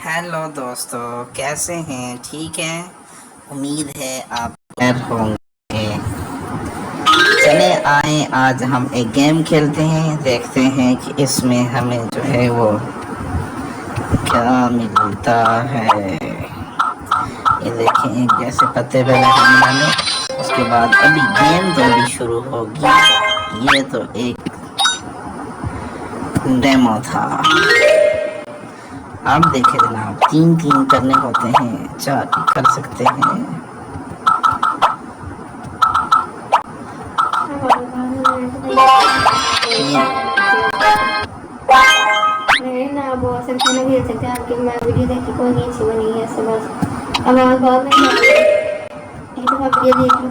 Hello दोस्तों, कैसे हैं? ठीक हैं? उम्मीद है आप खैर होंगे। चले आए, आज हम एक गेम खेलते हैं, देखते हैं कि इसमें हमें जो है वो क्या मिलता है। ये देखें, जैसे पत्ते पहले हम डाले, उसके बाद अभी गेम जल्दी शुरू होगी। ये तो एक डेमो था। आप देखें जनाब, 3-3 करने होते हैं, 4 कर सकते हैं। नहीं ना, वो सकते ना खेल सकते हैं। आपकी मैं वीडियो देखी, कोई नहीं अच्छी बनी है ऐसे बस। अब आप बाद में एक दफ़ा वीडियो देख लो,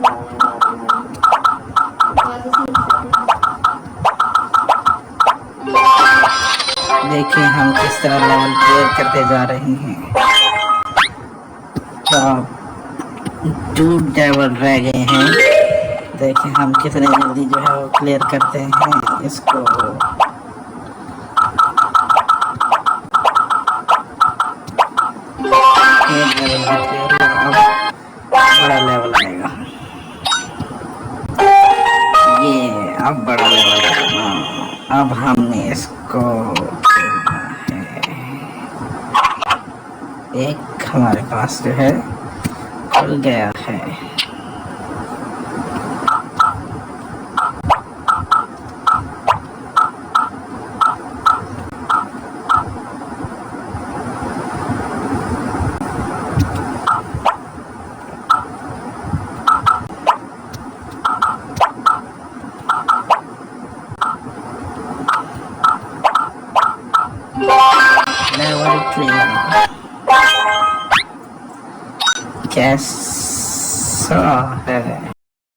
देखिए हम किस तरह लेवल क्लियर करते जा रहे हैं। तो 2 लेवल रह गए हैं। देखिए हम कितने जल्दी जो है वो क्लियर करते हैं इसको। एक लेवल भी क्लियर हुआ, अब बड़ा लेवल आएगा। ये अब बड़ा लेवल आएगा। अब हमने इसको खेलना है। एक हमारे पास जो है खुल गया है। Level clear. कैसा है?